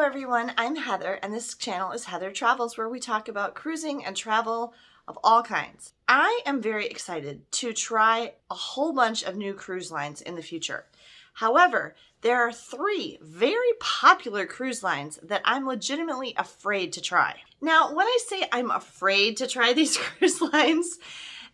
Hello everyone, I'm Heather and this channel is Heather Travels, where we talk about cruising and travel of all kinds. I am very excited to try a whole bunch of new cruise lines in the future. However, there are 3 very popular cruise lines that I'm legitimately afraid to try. Now, when I say I'm afraid to try these cruise lines,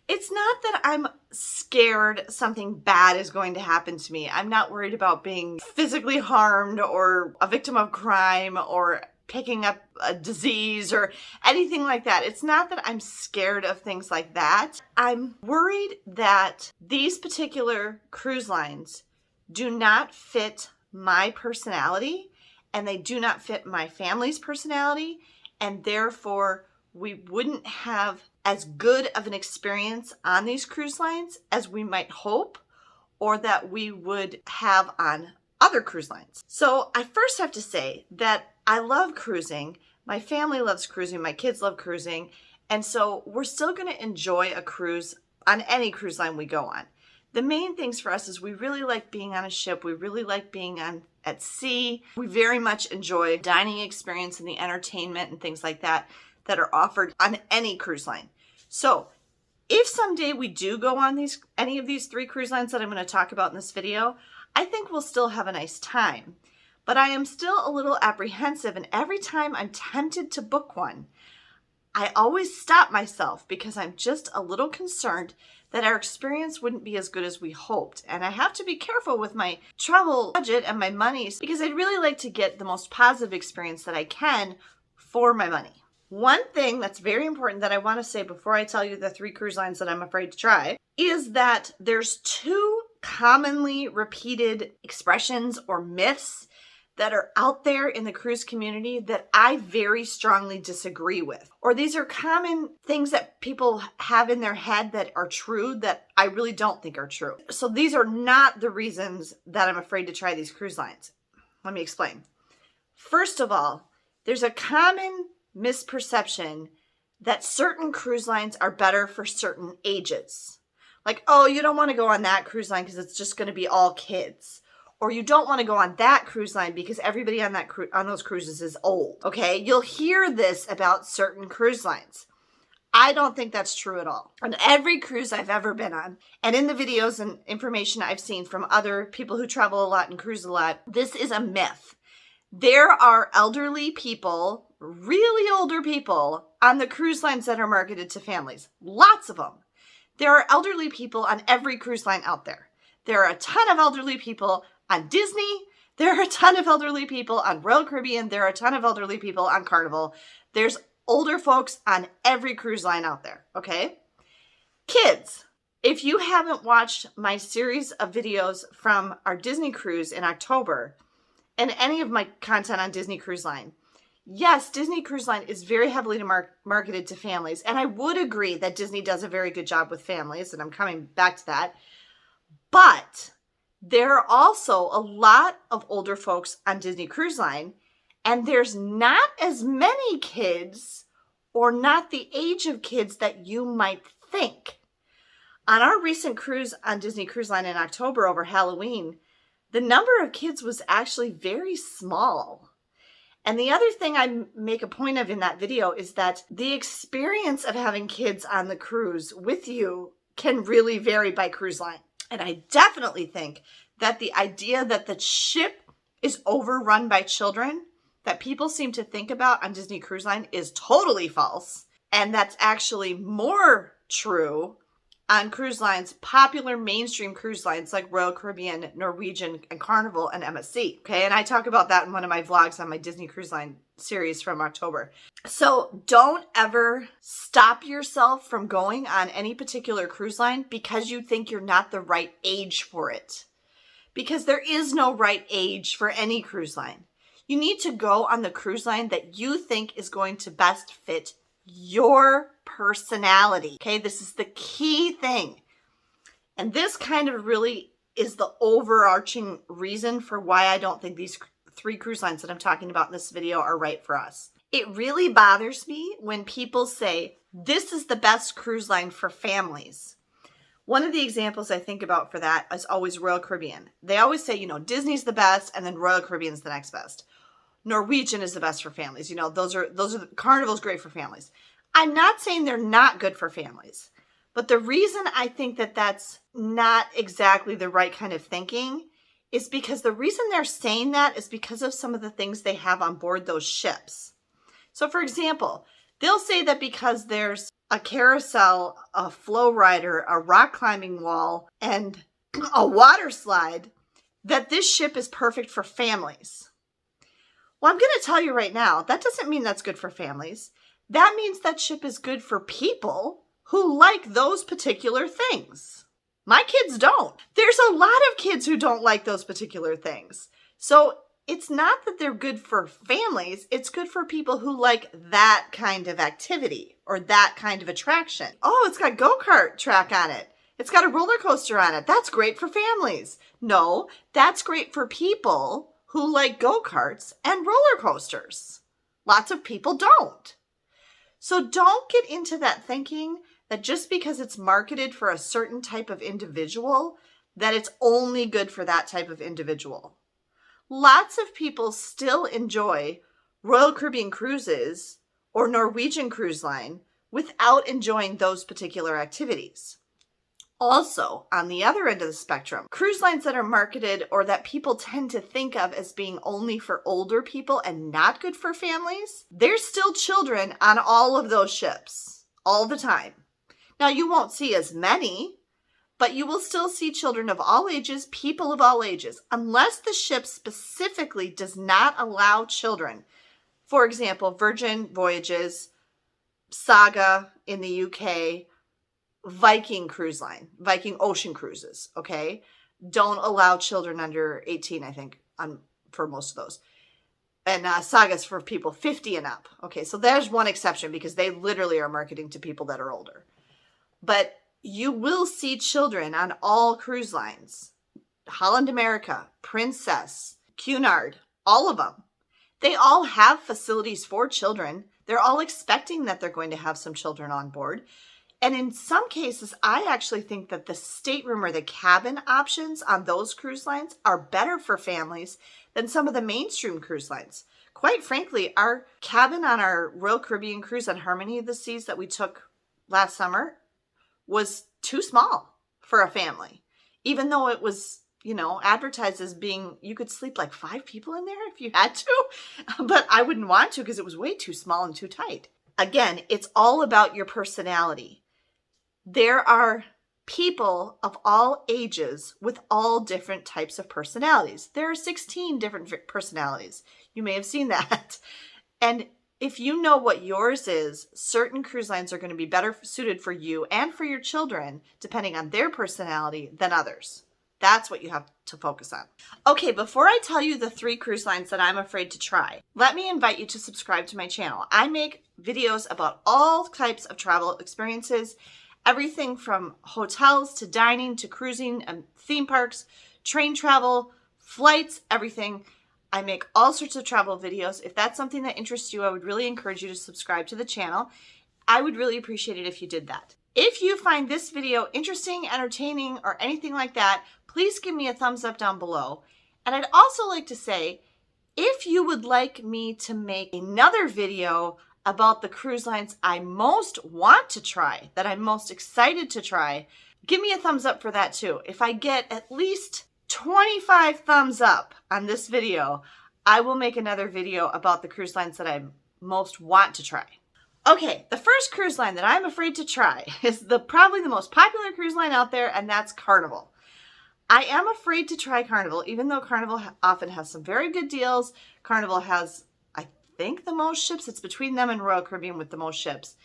it's not that I'm scared something bad is going to happen to me. I'm not worried about being physically harmed or a victim of crime or picking up a disease or anything like that. It's not that I'm scared of things like that. I'm worried that these particular cruise lines do not fit my personality and they do not fit my family's personality, and therefore we wouldn't have as good of an experience on these cruise lines as we might hope, or that we would have on other cruise lines. So I first have to say that I love cruising. My family loves cruising. My kids love cruising. And so we're still going to enjoy a cruise on any cruise line we go on. The main things for us is we really like being on a ship. We really like being at sea. We very much enjoy dining experience and the entertainment and things like that are offered on any cruise line. So if someday we do go on any of these 3 cruise lines that I'm going to talk about in this video, I think we'll still have a nice time. But I am still a little apprehensive, and every time I'm tempted to book one, I always stop myself because I'm just a little concerned that our experience wouldn't be as good as we hoped. And I have to be careful with my travel budget and my money because I'd really like to get the most positive experience that I can for my money. One thing that's very important that I want to say before I tell you the 3 cruise lines that I'm afraid to try is that there's 2 commonly repeated expressions or myths that are out there in the cruise community that I very strongly disagree with. Or these are common things that people have in their head that are true that I really don't think are true. So these are not the reasons that I'm afraid to try these cruise lines. Let me explain. First of all, there's a common misperception that certain cruise lines are better for certain ages. Like, oh, you don't want to go on that cruise line because it's just going to be all kids. Or you don't want to go on that cruise line because everybody on those cruises is old. Okay, you'll hear this about certain cruise lines. I don't think that's true at all. On every cruise I've ever been on, and in the videos and information I've seen from other people who travel a lot and cruise a lot, this is a myth. There are elderly people, really older people, on the cruise lines that are marketed to families. Lots of them. There are elderly people on every cruise line out there. There are a ton of elderly people on Disney. There are a ton of elderly people on Royal Caribbean. There are a ton of elderly people on Carnival. There's older folks on every cruise line out there, okay? Kids, if you haven't watched my series of videos from our Disney cruise in October, and any of my content on Disney Cruise Line, yes, Disney Cruise Line is very heavily marketed to families. And I would agree that Disney does a very good job with families, and I'm coming back to that. But there are also a lot of older folks on Disney Cruise Line, and there's not as many kids or not the age of kids that you might think. On our recent cruise on Disney Cruise Line in October over Halloween, the number of kids was actually very small. And the other thing I make a point of in that video is that the experience of having kids on the cruise with you can really vary by cruise line. And I definitely think that the idea that the ship is overrun by children that people seem to think about on Disney Cruise Line is totally false. And that's actually more true on cruise lines, popular mainstream cruise lines like Royal Caribbean, Norwegian, and Carnival, and MSC. Okay, and I talk about that in one of my vlogs on my Disney Cruise Line series from October. So don't ever stop yourself from going on any particular cruise line because you think you're not the right age for it. Because there is no right age for any cruise line. You need to go on the cruise line that you think is going to best fit your personality. Okay, this is the key thing. And this kind of really is the overarching reason for why I don't think these 3 cruise lines that I'm talking about in this video are right for us. It really bothers me when people say, this is the best cruise line for families. One of the examples I think about for that is always Royal Caribbean. They always say, Disney's the best and then Royal Caribbean's the next best. Norwegian is the best for families. You know, Carnival's great for families. I'm not saying they're not good for families, but the reason I think that that's not exactly the right kind of thinking is because the reason they're saying that is because of some of the things they have on board those ships. So for example, they'll say that because there's a carousel, a flow rider, a rock climbing wall, and a water slide, that this ship is perfect for families. Well, I'm going to tell you right now, that doesn't mean that's good for families. That means that ship is good for people who like those particular things. My kids don't. There's a lot of kids who don't like those particular things. So it's not that they're good for families. It's good for people who like that kind of activity or that kind of attraction. Oh, it's got go-kart track on it. It's got a roller coaster on it. That's great for families. No, that's great for people who like go-karts and roller coasters. Lots of people don't. So don't get into that thinking that just because it's marketed for a certain type of individual, that it's only good for that type of individual. Lots of people still enjoy Royal Caribbean cruises or Norwegian Cruise Line without enjoying those particular activities. Also, on the other end of the spectrum, cruise lines that are marketed or that people tend to think of as being only for older people and not good for families, there's still children on all of those ships all the time. Now, you won't see as many, but you will still see children of all ages, people of all ages, unless the ship specifically does not allow children. For example, Virgin Voyages, Saga in the UK, Viking Cruise Line, Viking Ocean Cruises, okay? Don't allow children under 18, I think, for most of those. And Saga's for people 50 and up. Okay, so there's one exception because they literally are marketing to people that are older. But you will see children on all cruise lines. Holland America, Princess, Cunard, all of them. They all have facilities for children. They're all expecting that they're going to have some children on board. And in some cases, I actually think that the stateroom or the cabin options on those cruise lines are better for families than some of the mainstream cruise lines. Quite frankly, our cabin on our Royal Caribbean cruise on Harmony of the Seas that we took last summer was too small for a family, even though it was, advertised as being, you could sleep like 5 people in there if you had to, but I wouldn't want to because it was way too small and too tight. Again, it's all about your personality. There are people of all ages with all different types of personalities. There are 16 different personalities. You may have seen that. And if you know what yours is, certain cruise lines are going to be better suited for you and for your children, depending on their personality, than others. That's what you have to focus on. Okay, before I tell you the 3 cruise lines that I'm afraid to try, let me invite you to subscribe to my channel. I make videos about all types of travel experiences, everything from hotels to dining to cruising and theme parks, train travel, flights, everything. I make all sorts of travel videos. If that's something that interests you, I would really encourage you to subscribe to the channel. I would really appreciate it if you did that. If you find this video interesting, entertaining, or anything like that, please give me a thumbs up down below. And I'd also like to say, if you would like me to make another video about the cruise lines I most want to try, that I'm most excited to try, give me a thumbs up for that too. If I get at least 25 thumbs up on this video, I will make another video about the cruise lines that I most want to try. Okay, the first cruise line that I'm afraid to try is probably the most popular cruise line out there, and that's Carnival. I am afraid to try Carnival, even though Carnival often has some very good deals. Carnival has, I think, the most ships. It's between them and Royal Caribbean with the most ships.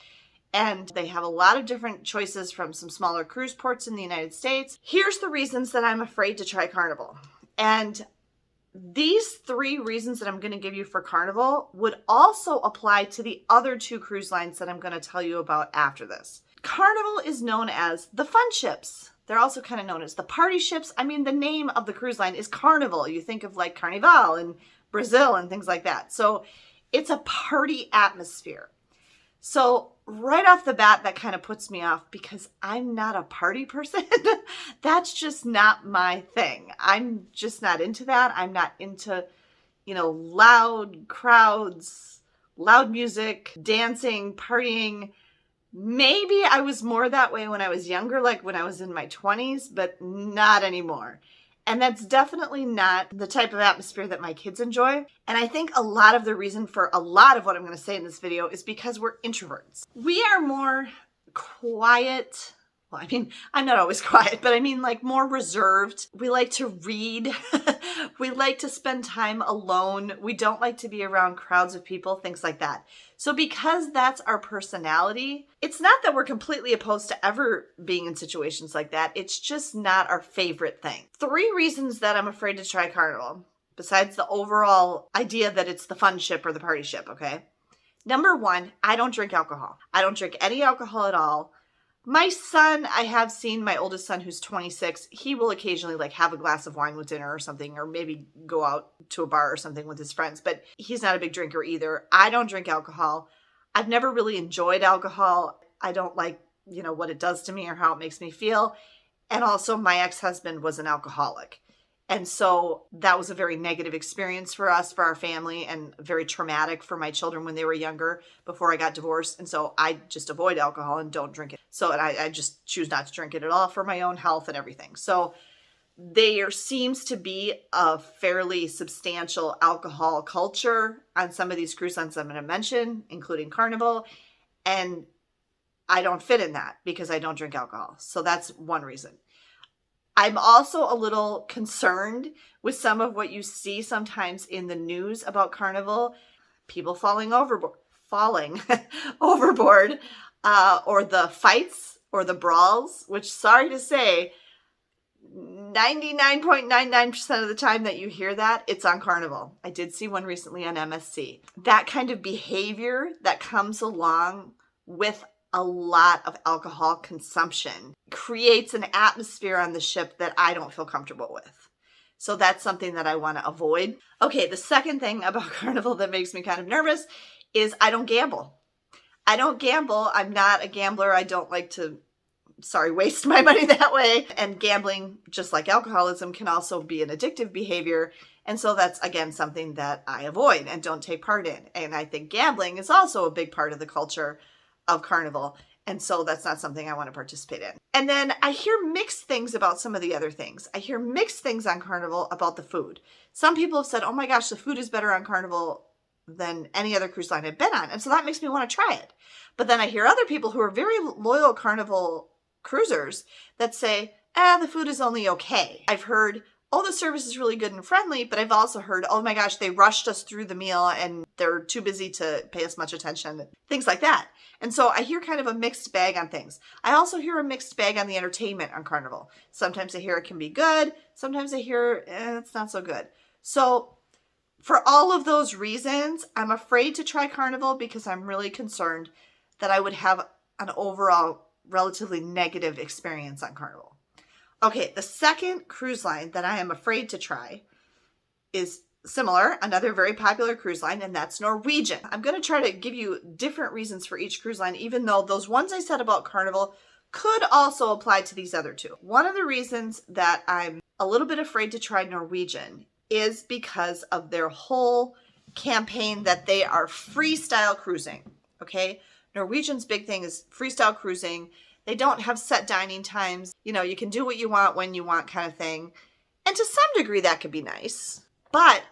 And they have a lot of different choices from some smaller cruise ports in the United States. Here's the reasons that I'm afraid to try Carnival. And these 3 reasons that I'm going to give you for Carnival would also apply to the other 2 cruise lines that I'm going to tell you about after this. Carnival is known as the fun ships. They're also kind of known as the party ships. I mean, the name of the cruise line is Carnival. You think of like Carnival in Brazil and things like that. So it's a party atmosphere. So right off the bat, that kind of puts me off because I'm not a party person. That's just not my thing. I'm just not into that. I'm not into, loud crowds, loud music, dancing, partying. Maybe I was more that way when I was younger, like when I was in my 20s, but not anymore. And that's definitely not the type of atmosphere that my kids enjoy. And I think a lot of the reason for a lot of what I'm going to say in this video is because we're introverts. We are more quiet. Well, I mean, I'm not always quiet, but I mean like more reserved. We like to read. We like to spend time alone. We don't like to be around crowds of people, things like that. So because that's our personality, it's not that we're completely opposed to ever being in situations like that. It's just not our favorite thing. 3 reasons that I'm afraid to try Carnival, besides the overall idea that it's the fun ship or the party ship, okay? Number 1, I don't drink alcohol. I don't drink any alcohol at all. My son, I have seen my oldest son who's 26, he will occasionally like have a glass of wine with dinner or something, or maybe go out to a bar or something with his friends, but he's not a big drinker either. I don't drink alcohol. I've never really enjoyed alcohol. I don't like, what it does to me or how it makes me feel. And also my ex-husband was an alcoholic. And so that was a very negative experience for us, for our family, and very traumatic for my children when they were younger before I got divorced. And so I just avoid alcohol and don't drink it. So I just choose not to drink it at all for my own health and everything. So there seems to be a fairly substantial alcohol culture on some of these cruise lines I'm going to mention, including Carnival. And I don't fit in that because I don't drink alcohol. So that's one reason. I'm also a little concerned with some of what you see sometimes in the news about Carnival, people falling overboard, or the fights or the brawls, which, sorry to say, 99.99% of the time that you hear that, it's on Carnival. I did see one recently on MSC. That kind of behavior that comes along with a lot of alcohol consumption creates an atmosphere on the ship that I don't feel comfortable with. So that's something that I want to avoid. Okay, the second thing about Carnival that makes me kind of nervous is I don't gamble. I don't gamble. I'm not a gambler. I don't like to, waste my money that way. And gambling, just like alcoholism, can also be an addictive behavior. And so that's, again, something that I avoid and don't take part in. And I think gambling is also a big part of the culture of Carnival. And so that's not something I want to participate in. And then I hear mixed things about some of the other things. I hear mixed things on Carnival about the food. Some people have said, oh my gosh, the food is better on Carnival than any other cruise line I've been on. And so that makes me want to try it. But then I hear other people who are very loyal Carnival cruisers that say, the food is only okay. I've heard, the service is really good and friendly, but I've also heard, oh my gosh, they rushed us through the meal and they're too busy to pay us much attention, things like that. And so I hear kind of a mixed bag on things. I also hear a mixed bag on the entertainment on Carnival. Sometimes I hear it can be good. Sometimes I hear it's not so good. So for all of those reasons, I'm afraid to try Carnival because I'm really concerned that I would have an overall relatively negative experience on Carnival. Okay, the second cruise line that I am afraid to try is similar, another very popular cruise line, and that's Norwegian. I'm going to try to give you different reasons for each cruise line, even though those ones I said about Carnival could also apply to these other two. One of the reasons that I'm a little bit afraid to try Norwegian is because of their whole campaign that they are freestyle cruising, okay? Norwegian's big thing is freestyle cruising. They don't have set dining times. You can do what you want when you want kind of thing. And to some degree, that could be nice. But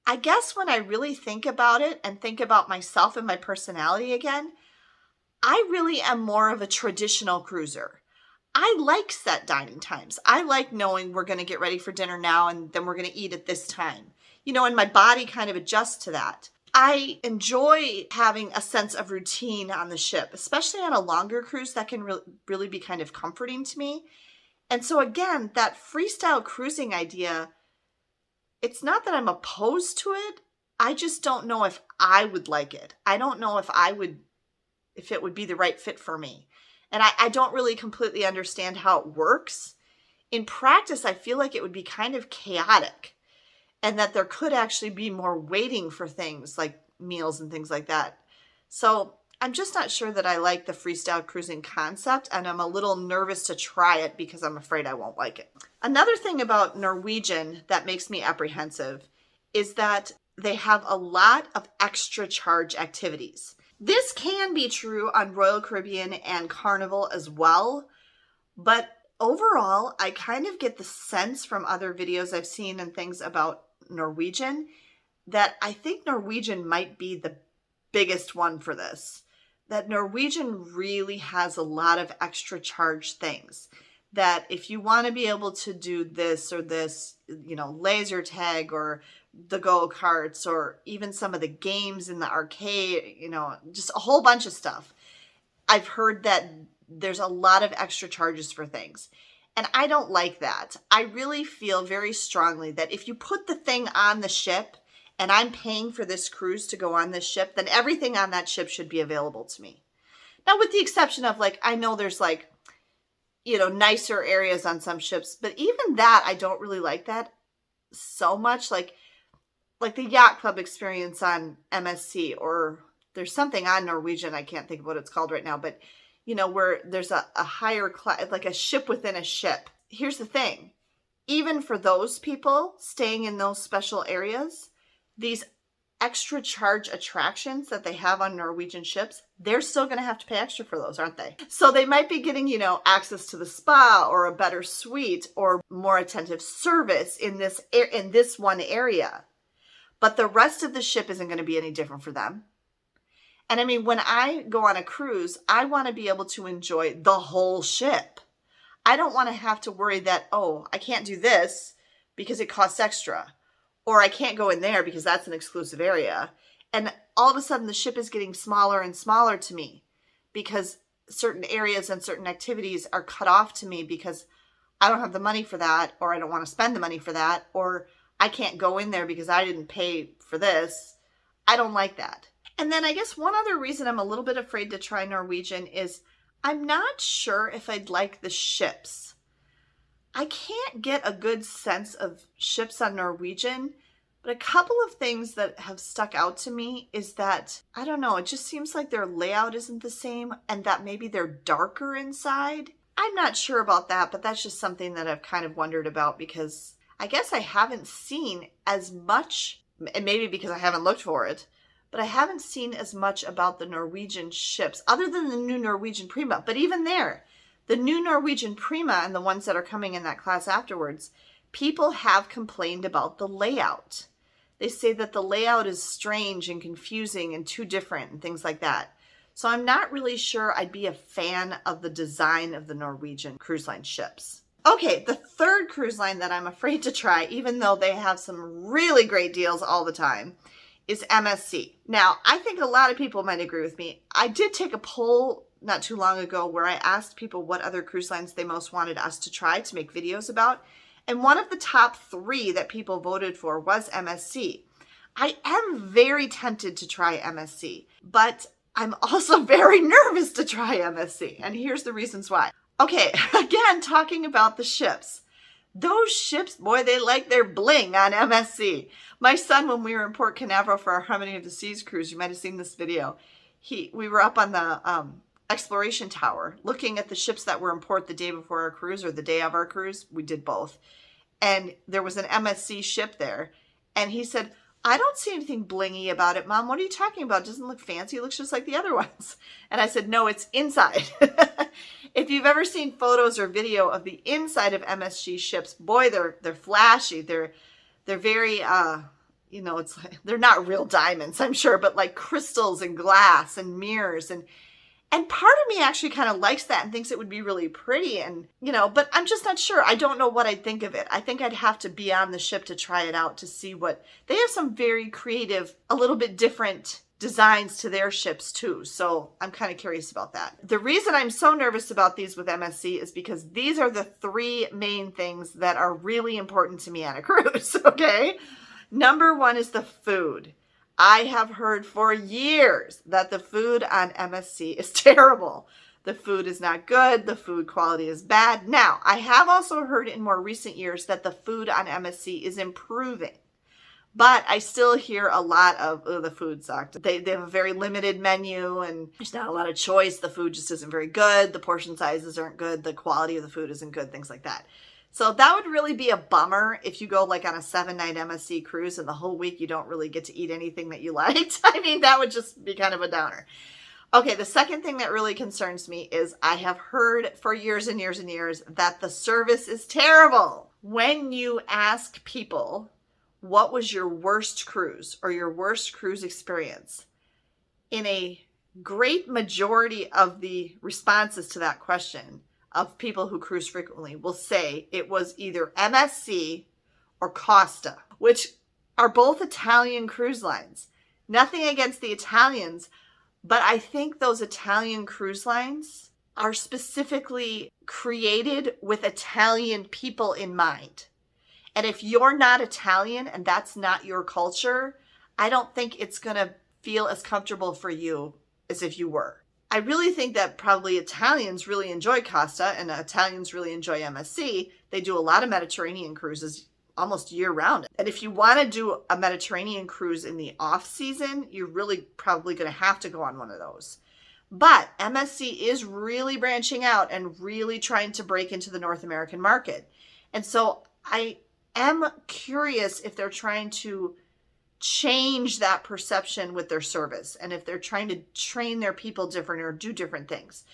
I guess when I really think about it and think about myself and my personality again, I really am more of a traditional cruiser. I like set dining times. I like knowing we're going to get ready for dinner now and then we're going to eat at this time. And my body kind of adjusts to that. I enjoy having a sense of routine on the ship, especially on a longer cruise. That can really be kind of comforting to me. And so again, that freestyle cruising idea, it's not that I'm opposed to it. I just don't know if I would like it. I don't know if it would be the right fit for me. And I don't really completely understand how it works. In practice, I feel like it would be kind of chaotic and that there could actually be more waiting for things like meals and things like that. So I'm just not sure that I like the freestyle cruising concept, and I'm a little nervous to try it because I'm afraid I won't like it. Another thing about Norwegian that makes me apprehensive is that they have a lot of extra charge activities. This can be true on Royal Caribbean and Carnival as well, but overall, I kind of get the sense from other videos I've seen and things about Norwegian that I think Norwegian might be the biggest one for this. That Norwegian really has a lot of extra charge things. That if you want to be able to do this or this, laser tag or the go-karts or even some of the games in the arcade, just a whole bunch of stuff. I've heard that there's a lot of extra charges for things. And I don't like that. I really feel very strongly that if you put the thing on the ship and I'm paying for this cruise to go on this ship, then everything on that ship should be available to me. Now, with the exception of I know there's nicer areas on some ships, but even that, I don't really like that so much. Like the yacht club experience on MSC, or there's something on Norwegian, I can't think of what it's called right now, but where there's a higher class, like a ship within a ship. Here's the thing. Even for those people staying in those special areas, these extra charge attractions that they have on Norwegian ships, they're still going to have to pay extra for those, aren't they? So they might be getting, access to the spa or a better suite or more attentive service in this one area. But the rest of the ship isn't going to be any different for them. And I mean, when I go on a cruise, I want to be able to enjoy the whole ship. I don't want to have to worry that, I can't do this because it costs extra. Or I can't go in there because that's an exclusive area. And all of a sudden the ship is getting smaller and smaller to me because certain areas and certain activities are cut off to me because I don't have the money for that, or I don't want to spend the money for that, or I can't go in there because I didn't pay for this. I don't like that. And then I guess one other reason I'm a little bit afraid to try Norwegian is I'm not sure if I'd like the ships. I can't get a good sense of ships on Norwegian, but a couple of things that have stuck out to me is that, I don't know, it just seems like their layout isn't the same and that maybe they're darker inside. I'm not sure about that, but that's just something that I've kind of wondered about because I guess I haven't seen as much, and maybe because I haven't looked for it, but I haven't seen as much about the Norwegian ships other than the new Norwegian Prima. But even there, the new Norwegian Prima and the ones that are coming in that class afterwards, people have complained about the layout. They say that the layout is strange and confusing and too different and things like that. So I'm not really sure I'd be a fan of the design of the Norwegian cruise line ships. Okay, the third cruise line that I'm afraid to try, even though they have some really great deals all the time, is MSC. Now, I think a lot of people might agree with me. I did take a poll not too long ago where I asked people what other cruise lines they most wanted us to try to make videos about. And one of the top 3 that people voted for was MSC. I am very tempted to try MSC, but I'm also very nervous to try MSC. And here's the reasons why. Okay, again, talking about the ships. Those ships, boy, they like their bling on MSC. My son, when we were in Port Canaveral for our Harmony of the Seas cruise, you might have seen this video. We were up on the exploration tower looking at the ships that were in port the day before our cruise or the day of our cruise. We did both. And there was an MSC ship there. And he said, I don't see anything blingy about it, Mom. What are you talking about? It doesn't look fancy. It looks just like the other ones. And I said, no, it's inside. If you've ever seen photos or video of the inside of MSC ships, boy, they're flashy. They're very, it's like, they're not real diamonds, I'm sure, but like crystals and glass and mirrors. And part of me actually kind of likes that and thinks it would be really pretty and, but I'm just not sure. I don't know what I'd think of it. I think I'd have to be on the ship to try it out to see what, they have some very creative, a little bit different designs to their ships too. So I'm kind of curious about that. The reason I'm so nervous about these with MSC is because these are the 3 main things that are really important to me on a cruise, okay? Number 1 is the food. I have heard for years that the food on MSC is terrible. The food is not good. The food quality is bad. Now, I have also heard in more recent years that the food on MSC is improving. But I still hear a lot of, the food sucked. They have a very limited menu and there's not a lot of choice. The food just isn't very good. The portion sizes aren't good. The quality of the food isn't good, things like that. So that would really be a bummer if you go like on a 7-night MSC cruise and the whole week you don't really get to eat anything that you liked. I mean, that would just be kind of a downer. Okay, the second thing that really concerns me is I have heard for years and years and years that the service is terrible. When you ask people, what was your worst cruise or your worst cruise experience? In a great majority of the responses to that question of people who cruise frequently will say it was either MSC or Costa, which are both Italian cruise lines. Nothing against the Italians, but I think those Italian cruise lines are specifically created with Italian people in mind. And if you're not Italian and that's not your culture, I don't think it's going to feel as comfortable for you as if you were. I really think that probably Italians really enjoy Costa and Italians really enjoy MSC. They do a lot of Mediterranean cruises almost year round. And if you want to do a Mediterranean cruise in the off season, you're really probably going to have to go on one of those. But MSC is really branching out and really trying to break into the North American market. And so I am curious if they're trying to change that perception with their service and if they're trying to train their people different or do different things.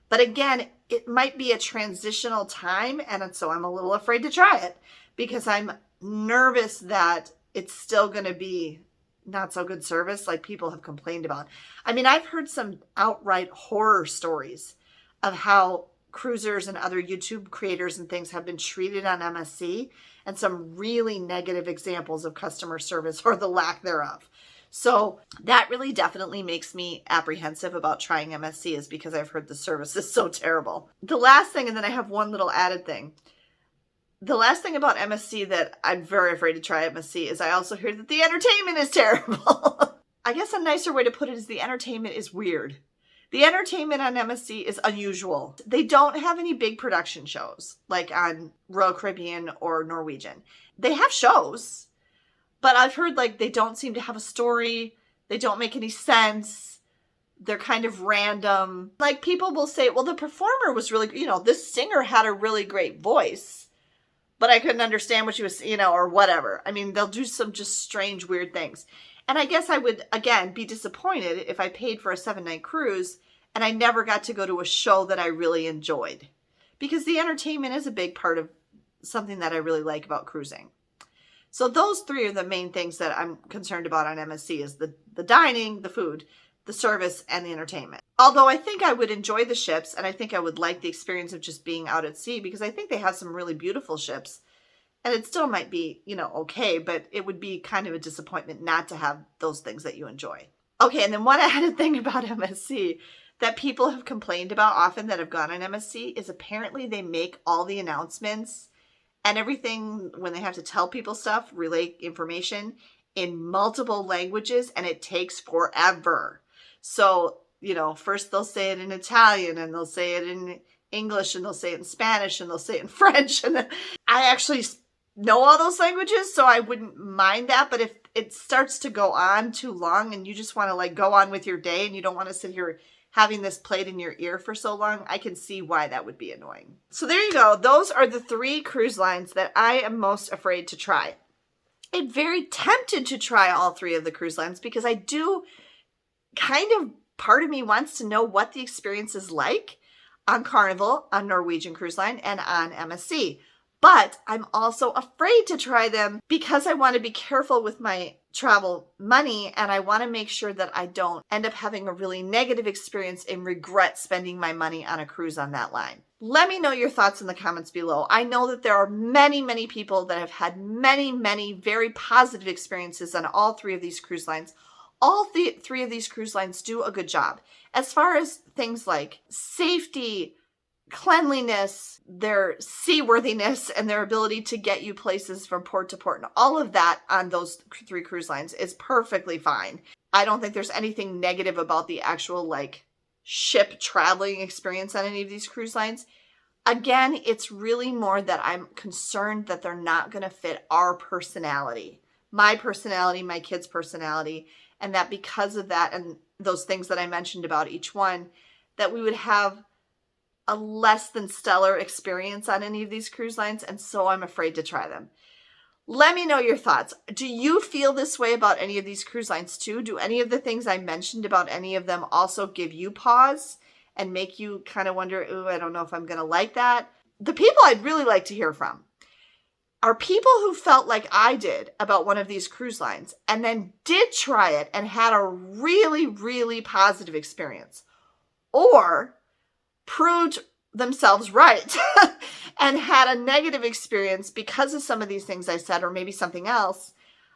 But again, it might be a transitional time, and so I'm a little afraid to try it because I'm nervous that it's still going to be not so good service like people have complained about. I mean, I've heard some outright horror stories of how cruisers and other YouTube creators and things have been treated on MSC, and some really negative examples of customer service or the lack thereof. So that really definitely makes me apprehensive about trying MSC, is because I've heard the service is so terrible. The last thing, and then I have one little added thing. The last thing about MSC that I'm very afraid to try MSC is I also hear that the entertainment is terrible. I guess a nicer way to put it is the entertainment is weird. The entertainment on MSC is unusual. They don't have any big production shows like on Royal Caribbean or Norwegian. They have shows, but I've heard like they don't seem to have a story. They don't make any sense. They're kind of random. Like people will say, well, the performer was really, this singer had a really great voice, but I couldn't understand what she was, or whatever. I mean, they'll do some just strange, weird things. And I guess I would, again, be disappointed if I paid for a 7-night cruise and I never got to go to a show that I really enjoyed. Because the entertainment is a big part of something that I really like about cruising. So those three are the main things that I'm concerned about on MSC is the dining, the food, the service, and the entertainment. Although I think I would enjoy the ships and I think I would like the experience of just being out at sea because I think they have some really beautiful ships. And it still might be, okay, but it would be kind of a disappointment not to have those things that you enjoy. Okay, and then one added thing about MSC that people have complained about often that have gone on MSC is apparently they make all the announcements and everything when they have to tell people stuff, relay information in multiple languages, and it takes forever. So, first they'll say it in Italian and they'll say it in English and they'll say it in Spanish and they'll say it in French. And I actually know all those languages, so I wouldn't mind that. But if it starts to go on too long and you just want to go on with your day and you don't want to sit here having this played in your ear for so long, I can see why that would be annoying. So there you go. Those are the 3 cruise lines that I am most afraid to try. I'm very tempted to try all 3 of the cruise lines because I do part of me wants to know what the experience is like on Carnival, on Norwegian Cruise Line, and on MSC. But I'm also afraid to try them because I want to be careful with my travel money and I want to make sure that I don't end up having a really negative experience and regret spending my money on a cruise on that line. Let me know your thoughts in the comments below. I know that there are many, many people that have had many, many very positive experiences on all 3 of these cruise lines. All 3 of these cruise lines do a good job. As far as things like safety, cleanliness, their seaworthiness, and their ability to get you places from port to port, and all of that on those 3 cruise lines is perfectly fine. I don't think there's anything negative about the actual ship traveling experience on any of these cruise lines. Again, it's really more that I'm concerned that they're not going to fit our personality, my kids' personality, and that because of that and those things that I mentioned about each one, that we would have a less than stellar experience on any of these cruise lines, and so I'm afraid to try them. Let me know your thoughts. Do you feel this way about any of these cruise lines too? Do any of the things I mentioned about any of them also give you pause and make you kind of wonder, ooh, I don't know if I'm going to like that? The people I'd really like to hear from are people who felt like I did about one of these cruise lines and then did try it and had a really, really positive experience, or proved themselves right and had a negative experience because of some of these things I said, or maybe something else.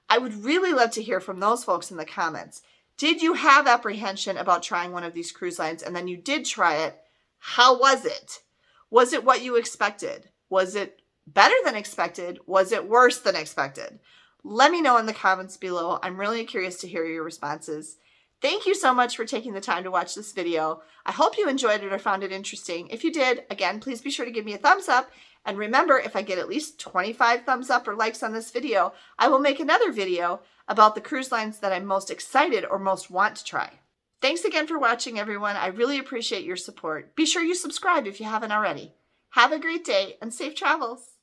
I would really love to hear from those folks in the comments. Did you have apprehension about trying one of these cruise lines and then you did try it? How was it? Was it what you expected? Was it better than expected? Was it worse than expected? Let me know in the comments below. I'm really curious to hear your responses. Thank you so much for taking the time to watch this video. I hope you enjoyed it or found it interesting. If you did, again, please be sure to give me a thumbs up. And remember, if I get at least 25 thumbs up or likes on this video, I will make another video about the cruise lines that I'm most excited or most want to try. Thanks again for watching, everyone. I really appreciate your support. Be sure you subscribe if you haven't already. Have a great day and safe travels.